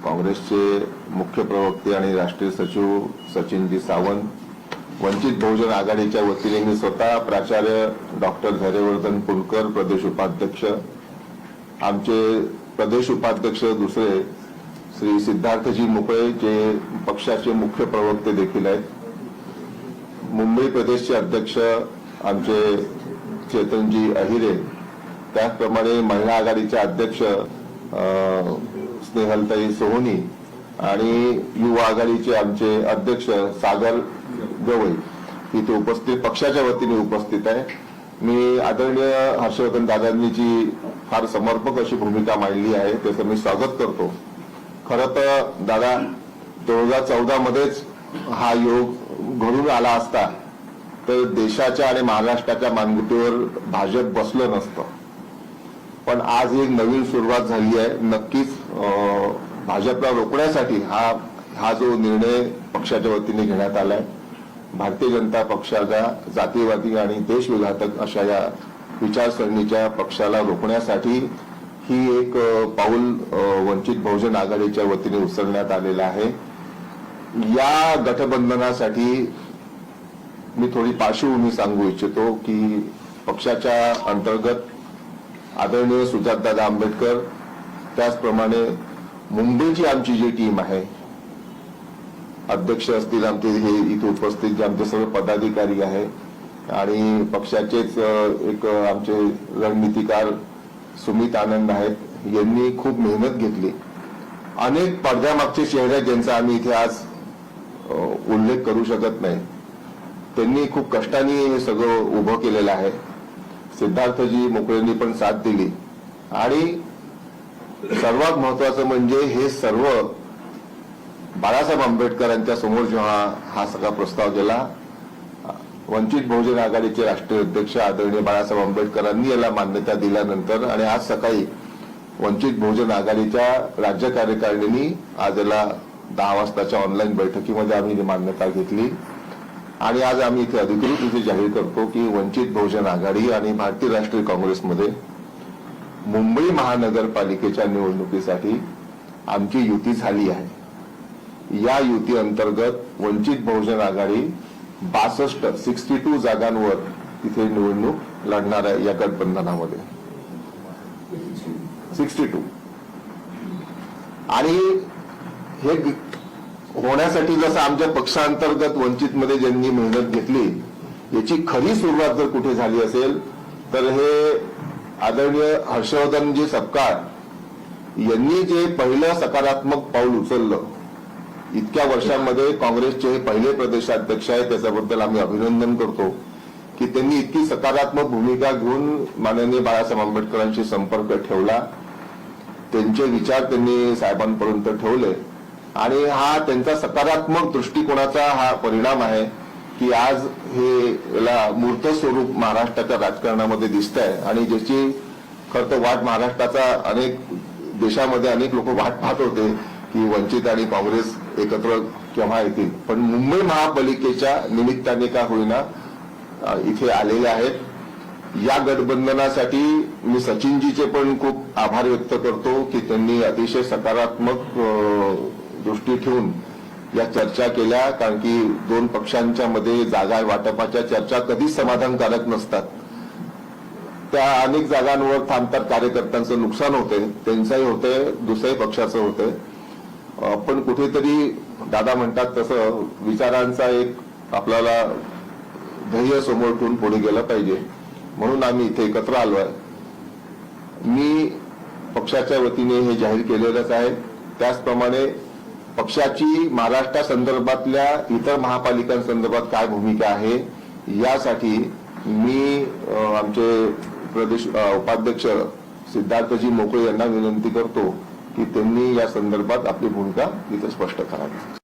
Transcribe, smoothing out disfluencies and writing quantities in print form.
काँग्रेसचे मुख्य प्रवक्ते आणि राष्ट्रीय सचिव सचिनजी सावंत, वंचित बहुजन आघाडीच्या वतीने मी स्वतः प्राचार्य डॉक्टर धैर्यवर्धन पुलकर, प्रदेश उपाध्यक्ष, आमचे प्रदेश उपाध्यक्ष दुसरे श्री सिद्धार्थजी मुकळे जे पक्षाचे मुख्य प्रवक्ते देखील आहेत, मुंबई प्रदेशचे अध्यक्ष आमचे चेतनजी अहिरे, त्याचप्रमाणे महिला आघाडीचे अध्यक्ष स्नेहलताई सोहोनी आणि युवा आघाडीचे आमचे अध्यक्ष सागर गवई इथे उपस्थित, पक्षाच्या वतीने उपस्थित आहे. मी आदरणीय हर्षवर्धन दादांनी जी फार समर्पक अशी भूमिका मांडली आहे त्याचं मी स्वागत करतो. खरं तर दादा 2014 मध्येच हा योग घडून आला असता तर देशाच्या आणि महाराष्ट्राच्या मानगुटीवर भाजप बसलं नसतं. पण आज एक नवीन सुरुवात झाली आहे. नक्कीच भाजपला रोखण्यासाठी हा जो निर्णय पक्षाच्या वतीने घेण्यात आलाय, भारतीय जनता पक्षाच्या जातीवादी आणि देशविघातक अशा या विचारसरणीच्या पक्षाला रोखण्यासाठी ही एक पाऊल वंचित बहुजन आघाडीच्या वतीने उचलण्यात आलेलं आहे. या गठबंधनासाठी मी थोडी पार्श्वभूमी सांगू इच्छितो की पक्षाच्या अंतर्गत आदरणीय सुजातदादा आंबेडकर, त्याचप्रमाणे मुंबईची आमची जी टीम आहे, अध्यक्ष असतील आमचे हे इथे उपस्थित जे आमचे सर्व पदाधिकारी आहे आणि पक्षाचेच एक आमचे रणनीतिकार सुमित आनंद आहेत, यांनी खूप मेहनत घेतली. अनेक पडद्यामागचे चेहरे ज्यांचा आम्ही इथे आज उल्लेख करू शकत नाही, त्यांनी खूप कष्टाने हे सगळं उभं केलेलं आहे. सिद्धार्थजी मुकळेंनी पण साथ दिली आणि सर्वात महत्वाचं म्हणजे हे सर्व बाळासाहेब आंबेडकरांच्या समोर जेव्हा हा सगळा प्रस्ताव गेला, वंचित बहुजन आघाडीचे राष्ट्रीय अध्यक्ष आदरणीय बाळासाहेब आंबेडकरांनी याला मान्यता दिल्यानंतर आणि आज सकाळी वंचित बहुजन आघाडीच्या राज्य कार्यकारिणीने आज याला 10 वाजताच्या ऑनलाईन बैठकीमध्ये आम्ही मान्यता घेतली आणि आज आम्ही इथे अधिकृत इथे जाहीर करतो की वंचित बहुजन आघाडी आणि भारतीय राष्ट्रीय काँग्रेसमध्ये मुंबई महानगरपालिकेच्या निवडणुकीसाठी आमची युती झाली आहे. या युती अंतर्गत वंचित बहुजन आघाडी 62 जागांवर तिथे निवडणूक लढणार आहे. या गठबंधनामध्ये 62 आणि हे होण्यासाठी जसं आमच्या पक्षांतर्गत वंचितमध्ये ज्यांनी मेहनत घेतली याची खरी सुरुवात जर कुठे झाली असेल तर हे आदरणीय हर्षवर्धनजी सपकाळ यांनी जे पहिलं सकारात्मक पाऊल उचललं, इतक्या वर्षांमध्ये काँग्रेसचे हे पहिले प्रदेशाध्यक्ष आहेत, त्याच्याबद्दल आम्ही अभिनंदन करतो की त्यांनी इतकी सकारात्मक भूमिका घेऊन माननीय बाळासाहेब आंबेडकरांशी संपर्क ठेवला, त्यांचे विचार त्यांनी साहेबांपर्यंत ठेवले आणि हा त्यांचा सकारात्मक दृष्टिकोनाचा हा परिणाम आहे की आज हे याला मूर्त स्वरूप महाराष्ट्राच्या राजकारणामध्ये दिसत आहे आणि ज्याची खरं तर वाट महाराष्ट्राचा अनेक देशामध्ये अनेक लोक वाट पाहत होते की वंचित आणि काँग्रेस एकत्र केव्हा येतील. पण मुंबई महापालिकेच्या निमित्ताने का होईना इथे आलेले आहेत. या गठबंधनासाठी मी सचिनजीचे पण खूप आभार व्यक्त करतो की त्यांनी अतिशय सकारात्मक दृष्टी ठेवून या चर्चा केल्या, कारण की दोन पक्षांच्या मध्ये जागा वाटपाच्या चर्चा कधीच समाधानकारक नसतात. त्या अनेक जागांवर थांबतात, कार्यकर्त्यांचं नुकसान होते, त्यांचंही होतंय, दुसऱ्याही पक्षाचं होतंय. पण कुठेतरी दादा म्हणतात तसं विचारांचा एक आपल्याला ध्येय समोर ठेवून पुढे गेलं पाहिजे, म्हणून आम्ही इथे एकत्र आलोय. मी पक्षाच्या वतीने हे जाहीर केलेलंच आहे. त्याचप्रमाणे पक्षाची महाराष्ट्रासंदर्भातल्या इतर महापालिकांसंदर्भात काय भूमिका आहे यासाठी मी आमचे प्रदेश उपाध्यक्ष सिद्धार्थजी मुकळे यांना विनंती करतो की त्यांनी या संदर्भात आपली भूमिका इथे स्पष्ट करावी.